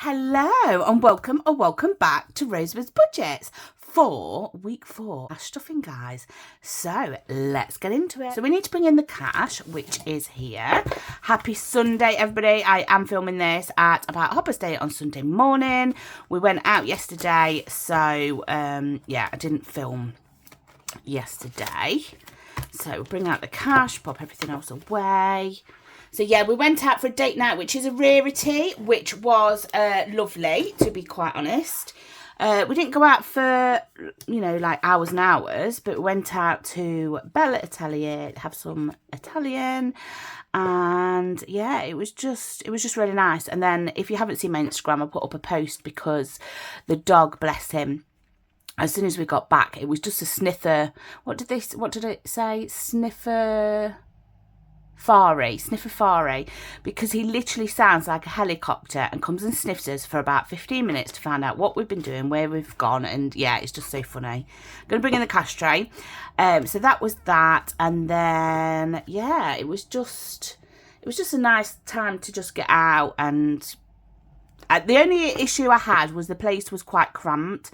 Hello and welcome or welcome back to Rosebud's Budgets for week 4. Our stuffing, guys. So let's get into it. So we need to bring in the cash, which is here. Happy Sunday, everybody. I am filming this at about 8:30 on Sunday morning. We went out yesterday, so yeah, I didn't film yesterday. So bring out the cash, pop everything else away. So yeah, we went out for a date night, which is a rarity, which was lovely, to be quite honest. We didn't go out for, you know, like hours and hours, but we went out to Bella Atelier, have some Italian, and yeah, it was just really nice. And then if you haven't seen my Instagram, I put up a post because the dog, bless him, as soon as we got back, it was just a sniffer. What did it say? Sniffer Fari, because he literally sounds like a helicopter and comes and sniffs us for about 15 minutes to find out what we've been doing, where we've gone, and yeah, it's just so funny. I'm gonna bring in the cash tray. So that was that, and then yeah, it was just a nice time to just get out. And the only issue I had was the place was quite cramped.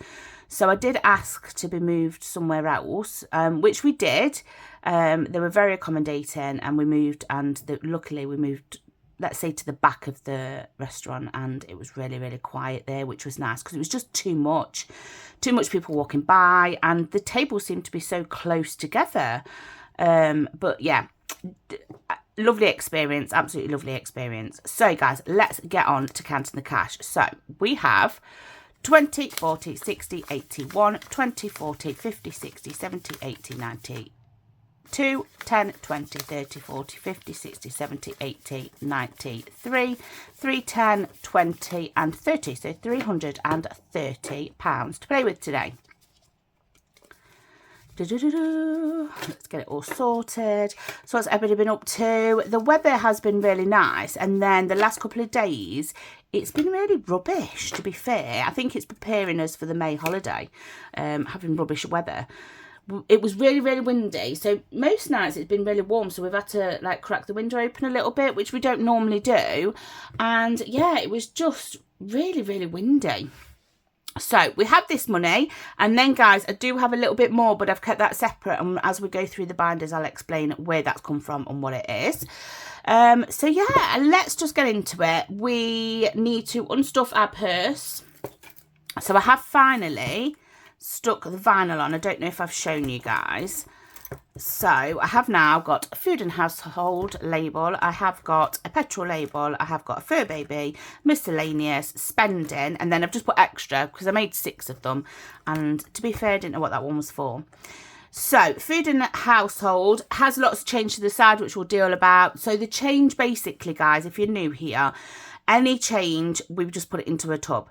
So I did ask to be moved somewhere else, which we did. They were very accommodating, and we moved, and luckily we moved, let's say, to the back of the restaurant, and it was really, really quiet there, which was nice because it was just too much people walking by, and the tables seemed to be so close together. But yeah, lovely experience, absolutely lovely experience. So guys, let's get on to counting the cash. So we have 20, 40, 60, 81, 20, 40, 50, 60, 70, 80, 90, 2, 10, 20, 30, 40, 50, 60, 70, 80, 90, 3, 10, 20 and 30. So £330 to play with today. Let's get it all sorted. So what's everybody been up to? The weather has been really nice, and then the last couple of days it's been really rubbish, to be fair. I think it's preparing us for the May holiday, having rubbish weather. It was really, really windy, so most nights it's been really warm, so we've had to like crack the window open a little bit, which we don't normally do. And yeah, it was just really, really windy. So we have this money, and then guys, I do have a little bit more, but I've kept that separate, and as we go through the binders I'll explain where that's come from and what it is. So yeah, let's just get into it. We need to unstuff our purse. So I have finally stuck the vinyl on. I don't know if I've shown you guys. So I have now got a food and household label, I have got a petrol label, I have got a fur baby, miscellaneous, spending, and then I've just put extra because I made 6 of them, and to be fair I didn't know what that one was for. So food and household has lots of change to the side, which we'll deal about. So the change basically, guys, if you're new here, any change we've just put it into a tub.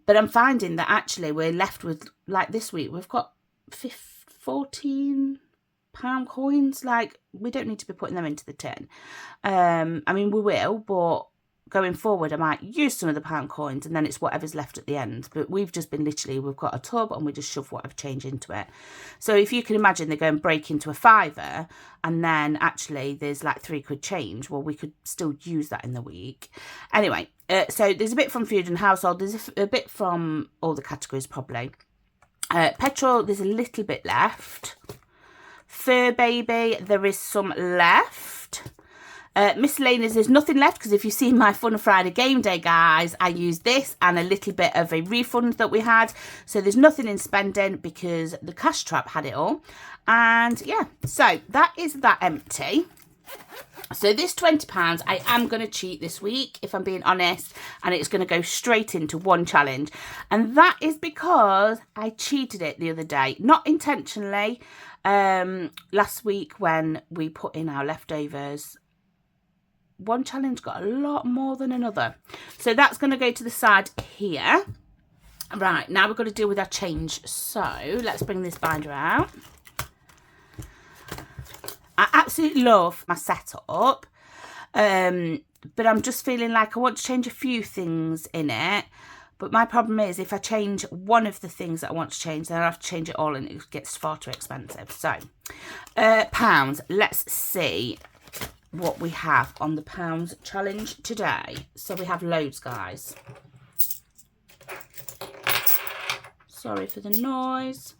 But I'm finding that actually we're left with, like this week we've got 14 pound coins. Like, we don't need to be putting them into the tin. I mean, we will, but going forward I might use some of the pound coins, and then it's whatever's left at the end. But we've just been literally, we've got a tub and we just shove whatever change into it. So if you can imagine, they go and break into a £5, and then actually there's like £3 change. Well, we could still use that in the week anyway. So there's a bit from food and household, there's a bit from all the categories probably. Petrol, there's a little bit left. Fur baby, there is some left. Miscellaneous, there's nothing left, because if you see my Fun Friday game day, guys, I used this and a little bit of a refund that we had. So there's nothing in spending because the cash trap had it all. And yeah, so that is that empty. So this £20, I am going to cheat this week, if I'm being honest, and it's going to go straight into one challenge. And that is because I cheated it the other day, not intentionally. Last week when we put in our leftovers, one challenge got a lot more than another. So that's going to go to the side here. Right, now we've got to deal with our change. So let's bring this binder out. I absolutely love my setup, but I'm just feeling like I want to change a few things in it. But my problem is, if I change one of the things that I want to change, then I have to change it all, and it gets far too expensive. So, pounds, let's see. what we have on the pounds challenge today. So we have loads, guys. Sorry for the noise.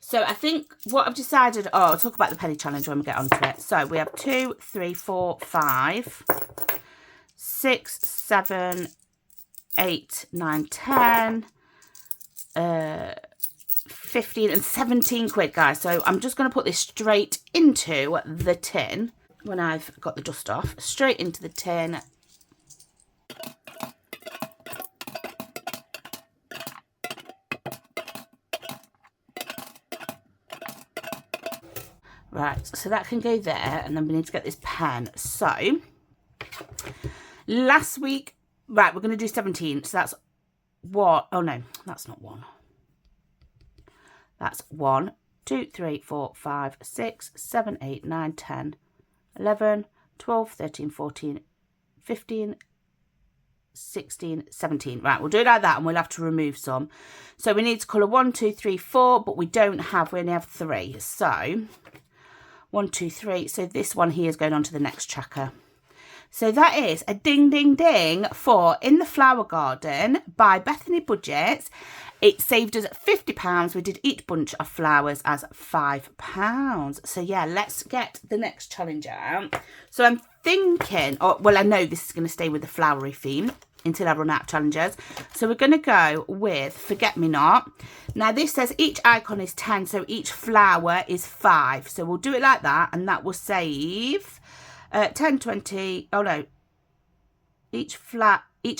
So I think what I've decided, I'll talk about the penny challenge when we get onto it. So we have 2, 3, 4, 5, 6, 7, 8, 9, 10, 15 and 17 quid, guys. So I'm just going to put this straight into the tin when I've got the dust off. Straight into the tin. Right, so that can go there, and then we need to get this pen. So, last week, right, we're going to do 17. So that's what, oh no, that's not one. That's 1, 2, 3, 4, 5, 6, 7, 8, 9, 10, 11, 12, 13, 14, 15, 16, 17. Right, we'll do it like that, and we'll have to remove some. So we need to colour 1, 2, 3, 4, but we only have 3. So 1, 2, 3. So this one here is going on to the next tracker. So that is a ding, ding, ding for In the Flower Garden by Bethany Budgets. It saved us £50. We did each bunch of flowers as £5. So yeah, let's get the next challenge out. So I'm thinking, well, I know this is going to stay with the flowery theme until I run out of challenges. So we're going to go with Forget Me Not. Now this says each icon is 10, so each flower is 5. So we'll do it like that, and that will save 10, 20, oh no, each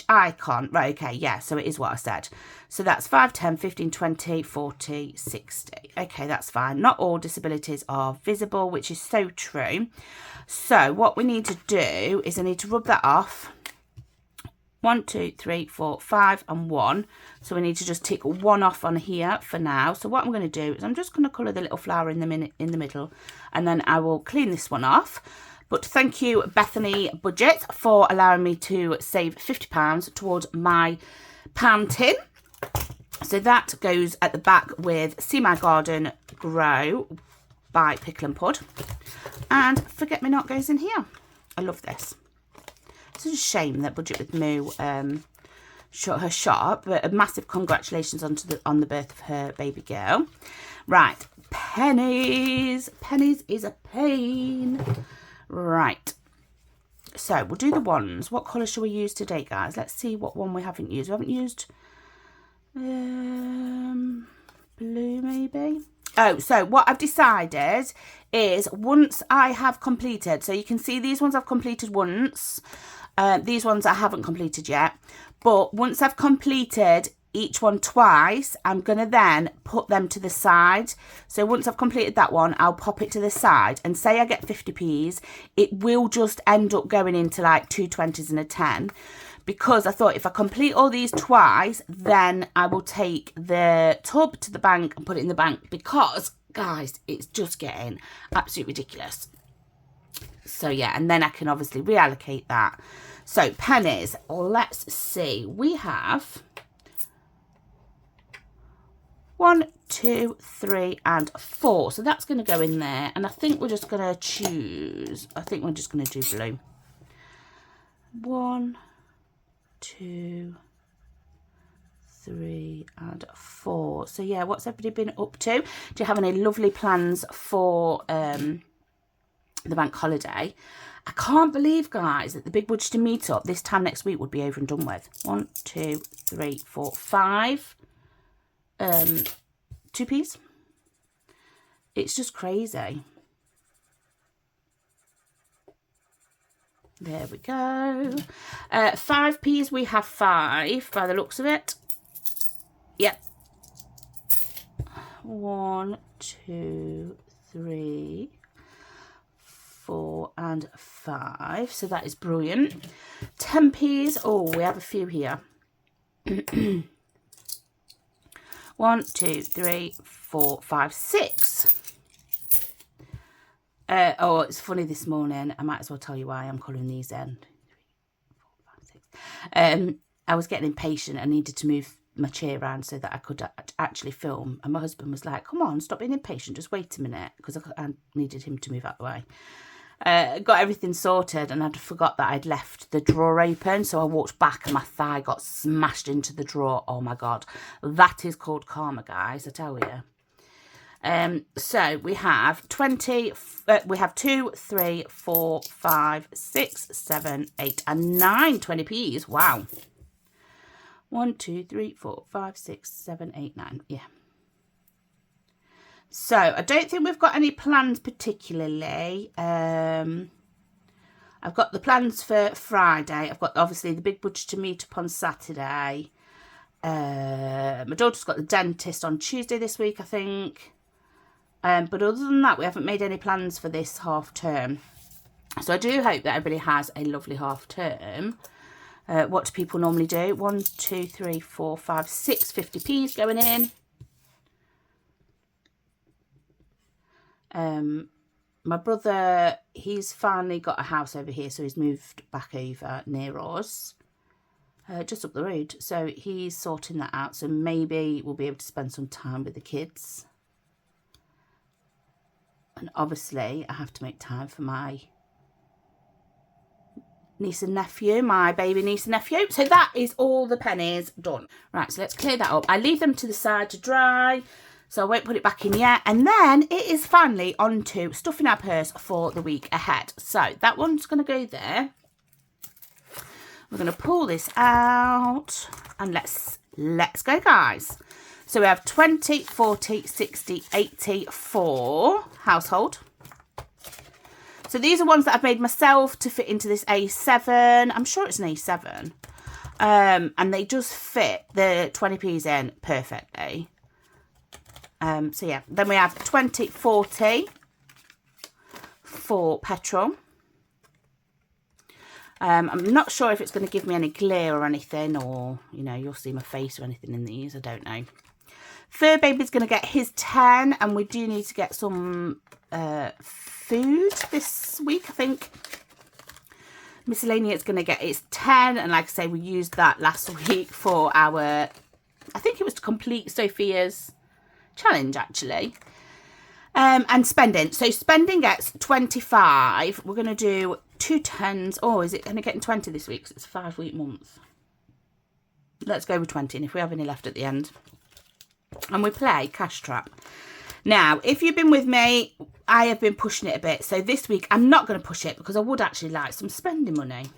icon, right, okay, yeah, so it is what I said. So that's 5, 10, 15, 20, 40, 60. Okay, that's fine. Not all disabilities are visible, which is so true. So what we need to do is I need to rub that off. 1, 2, 3, 4, 5 and 1. So we need to just tick 1 off on here for now. So what I'm going to do is I'm just going to colour the little flower in the middle, and then I will clean this one off. But thank you, Bethany Budget, for allowing me to save £50 towards my pan tin. So that goes at the back with See My Garden Grow by Pickle and Pud. And Forget Me Not goes in here. I love this. It's a shame that Budget with Moo shut her shop, but a massive congratulations on the birth of her baby girl. Right, pennies. Pennies is a pain. Right, so we'll do the ones. What colour shall we use today, guys? Let's see what one we haven't used. We haven't used blue, maybe. Oh, so what I've decided is once I have completed, so you can see these ones I've completed once. These ones I haven't completed yet. But once I've completed each one twice, I'm going to then put them to the side. So once I've completed that one, I'll pop it to the side, and say I get 50p's, it will just end up going into like 2 20s and a 10, because I thought if I complete all these twice, then I will take the tub to the bank and put it in the bank, because guys, it's just getting absolutely ridiculous. So yeah, and then I can obviously reallocate that. So pennies, let's see, we have 1, 2, 3 and 4. So that's going to go in there, and I think we're just going to choose, I think we're just going to do blue. 1, 2, 3 and 4. So yeah, what's everybody been up to? Do you have any lovely plans for the bank holiday? I can't believe, guys, that the Big Budgeting meetup this time next week would be over and done with. 1, 2, 3, 4, 5 2p's. It's just crazy. There we go. 5p's, we have 5 by the looks of it. Yep. 1, 2, 3, 4 and 5. So that is brilliant. 10p's. Oh, we have a few here. 1, 2, 3, 4, 5, 6. Oh, it's funny this morning. I might as well tell you why I'm colouring these in. 2, 3, 4, 5, 6. I was getting impatient. I needed to move my chair around so that I could actually film. And my husband was like, come on, stop being impatient, just wait a minute, because I needed him to move out the way. Got everything sorted, and I'd forgot that I'd left the drawer open, so I walked back and my thigh got smashed into the drawer. Oh my god, that is called karma, guys, I tell you. So we have 20, we have 2, 3, 4, 5, 6, 7, 8 and 9 20p's. Wow. 1, 2, 3, 4, 5, 6, 7, 8, 9. Yeah. So I don't think we've got any plans particularly. I've got the plans for Friday. I've got obviously the big butcher to meet up on Saturday. My daughter's got the dentist on Tuesday this week, I think. But other than that, we haven't made any plans for this half term. So I do hope that everybody has a lovely half term. What do people normally do? 1, 2, 3, 4, 5, 6 50p's going in. My brother, he's finally got a house over here, so he's moved back over near us. Just up the road. So he's sorting that out. So maybe we'll be able to spend some time with the kids. And obviously, I have to make time for my niece and nephew, my baby niece and nephew. So that is all the pennies done. Right, so let's clear that up. I leave them to the side to dry, so I won't put it back in yet. And then it is finally on to stuffing our purse for the week ahead. So that one's going to go there. We're going to pull this out and let's go, guys. So we have 20, 40, 60, 80 for household. So these are ones that I've made myself to fit into this A7. I'm sure it's an A7. And they just fit the 20p's in perfectly. So yeah, then we have 20, 40 for petrol. I'm not sure if it's going to give me any glare or anything, or, you know, you'll see my face or anything in these. I don't know. Fur Baby's going to get his 10, and we do need to get some food this week, I think. Miscellaneous going to get its 10, and like I say, we used that last week for our, I think it was to complete Sophia's challenge, actually. And spending. So spending gets 25. We're going to do 2 10s. Oh, is it going to get in 20 this week? 'Cause it's a 5-week month. Let's go with 20, and if we have any left at the end. And we play Cash Trap. Now, if you've been with me, I have been pushing it a bit. So this week, I'm not going to push it because I would actually like some spending money.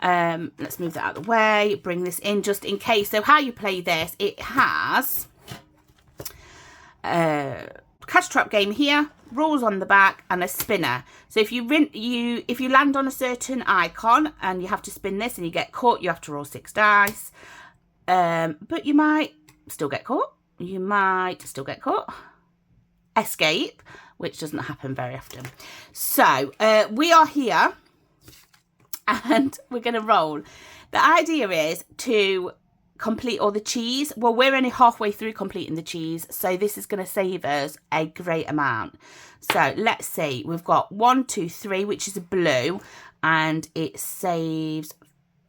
Let's move that out of the way. Bring this in just in case. So how you play this, it has Cash Trap game here, rules on the back, and a spinner. So if you land on a certain icon and you have to spin this and you get caught, you have to roll 6 dice. But you might still get caught. You might still get caught. Escape, which doesn't happen very often. So we are here and we're going to roll. The idea is to complete all the cheese. Well, we're only halfway through completing the cheese, so this is going to save us a great amount. So let's see, we've got 1, 2, 3, which is a blue, and it saves,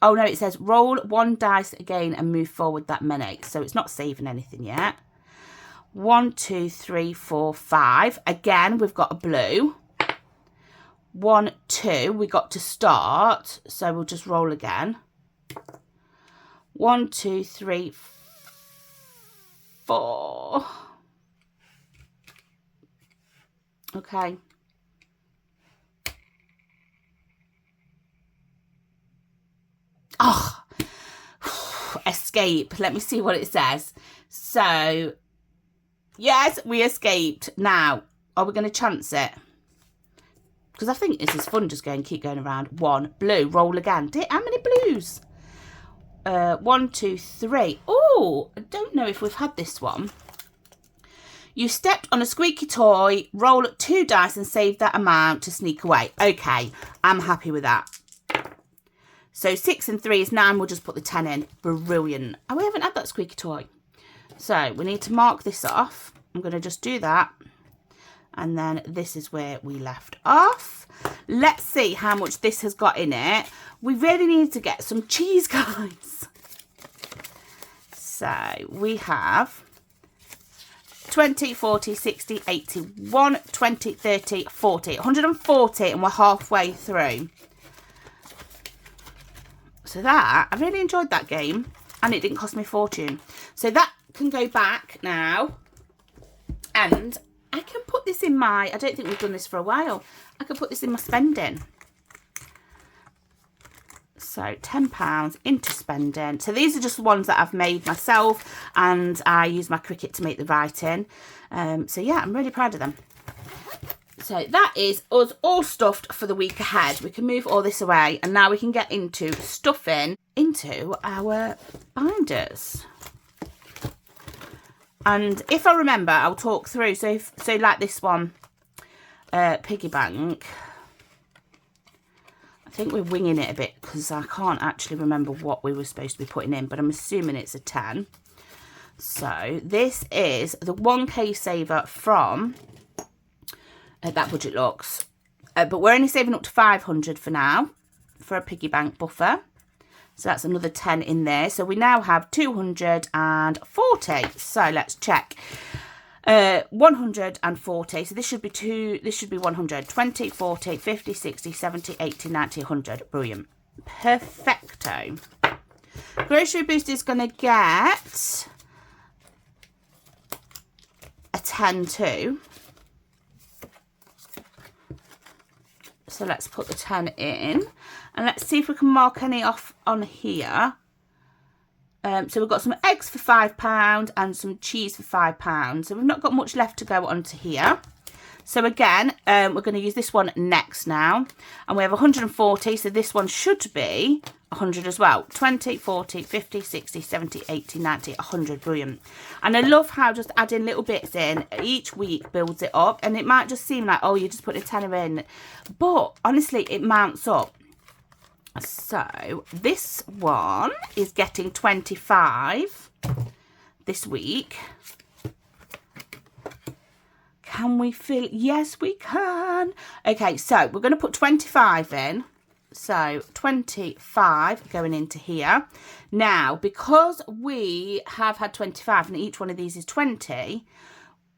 oh no, it says roll 1 dice again and move forward that many, so it's not saving anything yet. 1, 2, 3, 4, 5, again we've got a blue. 1, 2, we got to start, so we'll just roll again. 1, 2, 3, 4. Okay. Oh, escape. Let me see what it says. So, yes, we escaped. Now, are we going to chance it? Because I think this is fun, just keep going around. 1, blue, roll again. How many blues? 1, 2, 3. Oh, I don't know if we've had this one. You stepped on a squeaky toy, roll 2 dice and save that amount to sneak away. Okay, I'm happy with that. So 6 and 3 is 9. We'll just put the 10 in. Brilliant. Oh, we haven't had that squeaky toy. So we need to mark this off. I'm going to just do that. And then this is where we left off. Let's see how much this has got in it. We really need to get some cheese, guys. So So we have 20, 40, 60, 80, 1, 20, 30, 40, 140, and we're halfway through. So that, I really enjoyed that game, and it didn't cost me a fortune. So that can go back now, and I can put this in my, I don't think we've done this for a while, I can put this in my spending. So £10 into spending. So these are just the ones that I've made myself, and I use my Cricut to make the writing. So yeah, I'm really proud of them. So that is us all stuffed for the week ahead. We can move all this away, and now we can get into stuffing into our binders. And if I remember, I'll talk through. So like this one, piggy bank. I think we're winging it a bit because I can't actually remember what we were supposed to be putting in, but I'm assuming it's a 10. So this is the 1k saver from That Budget Looks. But we're only saving up to 500 for now for a piggy bank buffer. So that's another 10 in there. So we now have 240. So let's check. 140. So this should be 100. 20, 40, 50, 60, 70, 80, 90, 100. Brilliant. Perfecto. Grocery Boost is going to get a 10 too. So let's put the 10 in, and let's see if we can mark any off on here. So we've got some eggs for £5 and some cheese for £5. So we've not got much left to go onto here. So again, we're going to use this one next now. And we have 140, so this one should be 100 as well. 20, 40, 50, 60, 70, 80, 90, 100. Brilliant. And I love how just adding little bits in each week builds it up. And it might just seem like, oh, you just put a tenner in. But honestly, it mounts up. So this one is getting 25 this week. Can we fill? Yes, we can. Okay, so we're going to put 25 in. So 25 going into here. Now, because we have had 25 and each one of these is 20,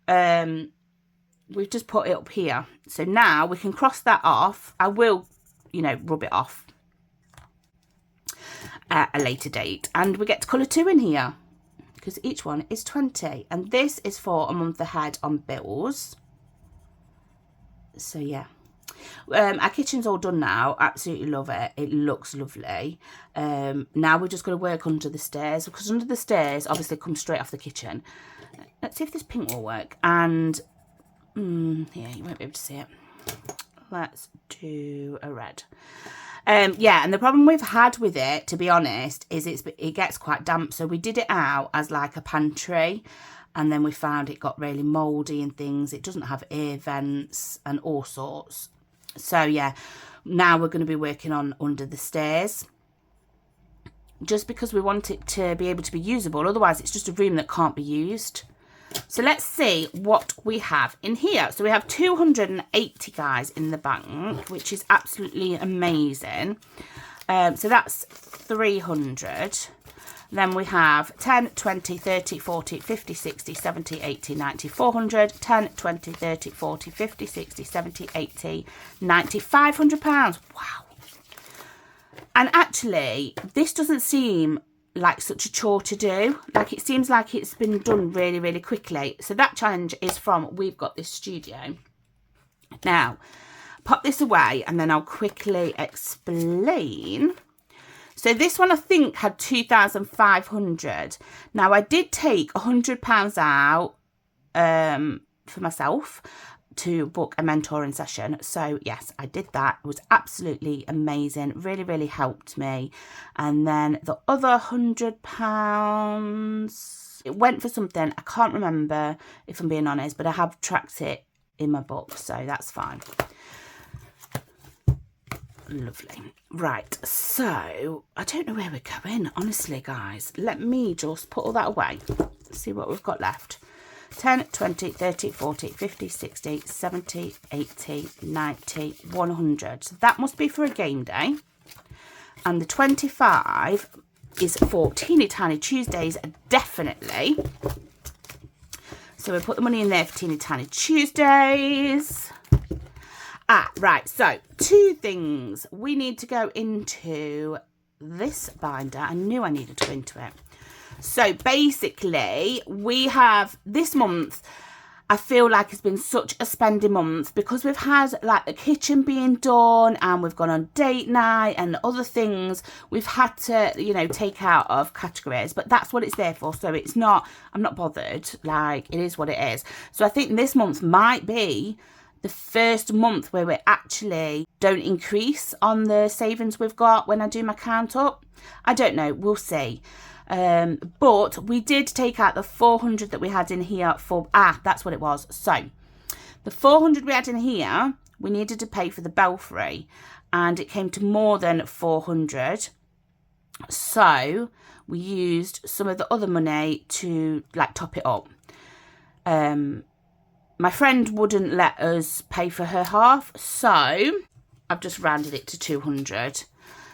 we've just put it up here. So now we can cross that off. I will, rub it off at a later date. And we get to colour 2 in here, because each one is 20, and this is for a month ahead on bills. So yeah, our kitchen's all done now. Absolutely love it. It looks lovely. Now we're just going to work under the stairs, because under the stairs obviously comes straight off the kitchen. Let's see if this pink will work. And yeah, you won't be able to see it. Let's do a red. Yeah, and the problem we've had with it, to be honest, is it gets quite damp. So we did it out as like a pantry, and then we found it got really mouldy and things. It doesn't have air vents and all sorts. So yeah, now we're going to be working on under the stairs, just because we want it to be able to be usable. Otherwise, it's just a room that can't be used. So let's see what we have in here. So we have 280 guys in the bank, which is absolutely amazing. So that's 300. Then we have 10, 20, 30, 40, 50, 60, 70, 80, 90, 400. 10, 20, 30, 40, 50, 60, 70, 80, 90, £500. Wow. And actually, this doesn't seem like such a chore to do. Like, it seems like it's been done really, really quickly. So that challenge is from We've Got This Studio. Now, pop this away and then I'll quickly explain. So this one I think had 2,500. Now I did take £100 out for myself to book a mentoring session. So yes, I did that. It was absolutely amazing. Really, really helped me. And then the other £100, it went for something. I can't remember, if I'm being honest, but I have tracked it in my book, so that's fine. Lovely. Right, so I don't know where we're going, honestly, guys. Let me just put all that away. See what we've got left. 10, 20, 30, 40, 50, 60, 70, 80, 90, 100. So that must be for a game day. And the 25 is for Teeny Tiny Tuesdays, definitely. So we'll put the money in there for Teeny Tiny Tuesdays. Right, so 2 things. We need to go into this binder. I knew I needed to go into it. So basically, we have this month, I feel like it's been such a spending month because we've had like the kitchen being done and we've gone on date night and other things we've had to, you know, take out of categories, but that's what it's there for. So it's not, I'm not bothered, like it is what it is. So I think this month might be the first month where we actually don't increase on the savings we've got when I do my count up. I don't know, we'll see. But we did take out the 400 that we had in here for, that's what it was. So the 400 we had in here, we needed to pay for the belfry and it came to more than 400. So we used some of the other money to like top it up. My friend wouldn't let us pay for her half, so I've just rounded it to 200.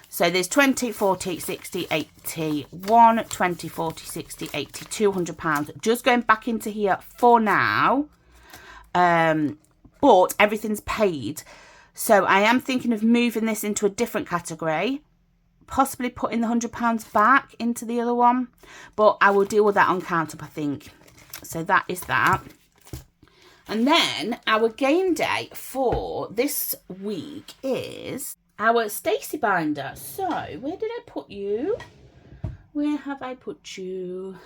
So there's 20, 40, 60, 80, 1, 20, 40, 60, 80, 200 pounds. Just going back into here for now. But everything's paid. So I am thinking of moving this into a different category. Possibly putting the £100 back into the other one. But I will deal with that on count up, I think. So that is that. And then our game day for this week is our Stacey binder. So where did I put you? Where have I put you?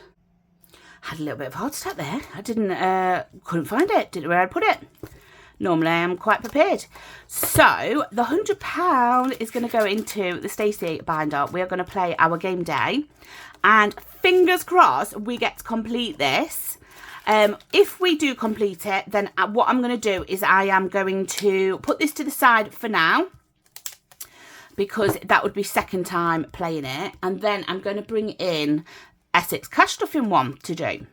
Had a little bit of a heart attack there. I couldn't find it. Didn't know where I put it. Normally I am quite prepared. So the £100 is going to go into the Stacey binder. We are going to play our game day. And fingers crossed we get to complete this. If we do complete it, then what I'm going to do is I am going to put this to the side for now, because that would be second time playing it. And then I'm going to bring in Essex cash stuffing one to do.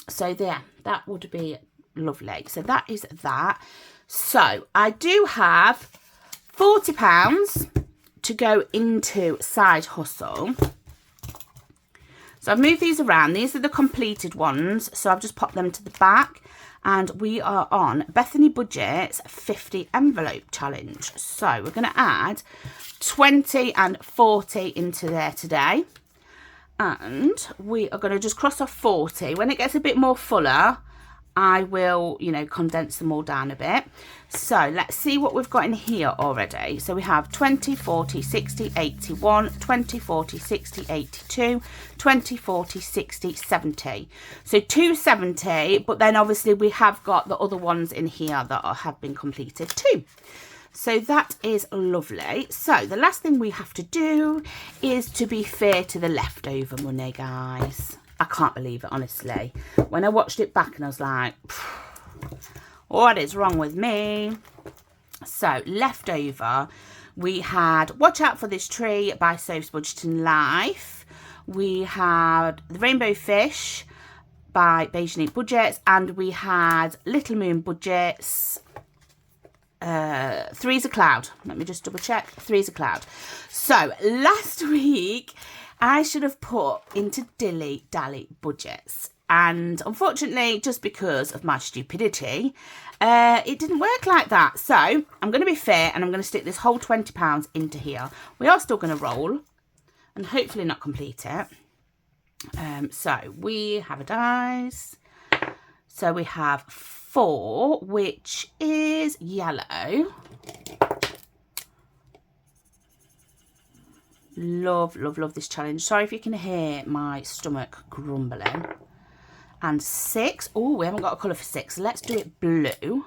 So there, that would be lovely. So that is that. So I do have £40 to go into side hustle. So I've moved these around. These are the completed ones. So I've just popped them to the back. And we are on Bethany Budget's 50 envelope challenge. So we're going to add 20 and 40 into there today. And we are going to just cross off 40. When it gets a bit more fuller, I will, you know, condense them all down a bit. So let's see what we've got in here already. So we have 20, 40, 60, 81, 20, 40, 60, 82, 20, 40, 60, 70. So 270, but then obviously we have got the other ones in here that have been completed too. So that is lovely. So the last thing we have to do is to be fair to the leftover money, guys. I can't believe it, honestly. When I watched it back and I was like, what is wrong with me? So, leftover, we had Watch Out for This Tree by Soph's Budgeting Life. We had The Rainbow Fish by Beijing Budgets. And we had Little Moon Budgets. Three's a Cloud. Let me just double check. Three's a Cloud. So, last week, I should have put into Dilly Dally Budgets. And unfortunately, just because of my stupidity, it didn't work like that. So I'm going to be fair and I'm going to stick this whole £20 into here. We are still going to roll and hopefully not complete it. So we have a dice. So we have 4, which is yellow. Love, love, love this challenge. Sorry if you can hear my stomach grumbling. And 6. Oh, we haven't got a colour for 6. So let's do it blue.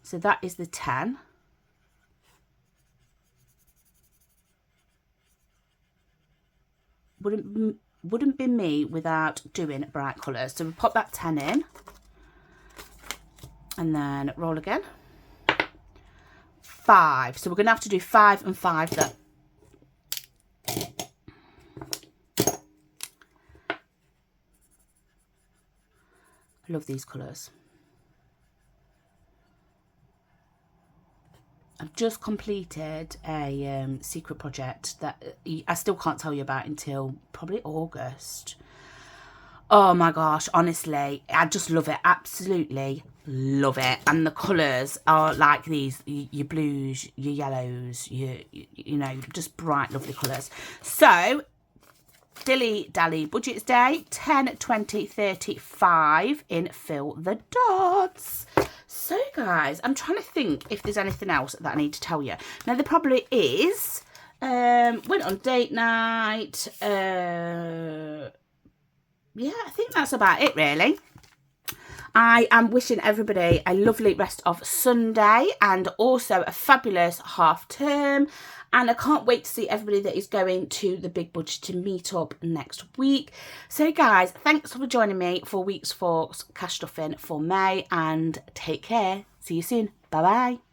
So that is the 10. Wouldn't be me without doing bright colours. So we pop that 10 in. And then roll again. 5. So we're going to have to do 5 and 5 there. Love these colours. I've just completed a secret project that I still can't tell you about until probably August. Oh my gosh, honestly, I just love it. Absolutely love it. And the colours are like these, your blues, your yellows, you know, just bright, lovely colours. So, Dilly Dally Budgets Day, 10, 20, 35 in Fill the Dots. So, guys, I'm trying to think if there's anything else that I need to tell you. Now, there probably is. Went on date night. Yeah, I think that's about it, really. I am wishing everybody a lovely rest of Sunday and also a fabulous half term. And I can't wait to see everybody that is going to the Big Budget to meet up next week. So, guys, thanks for joining me for Weeks for Cash Stuffing for May, and take care. See you soon. Bye-bye.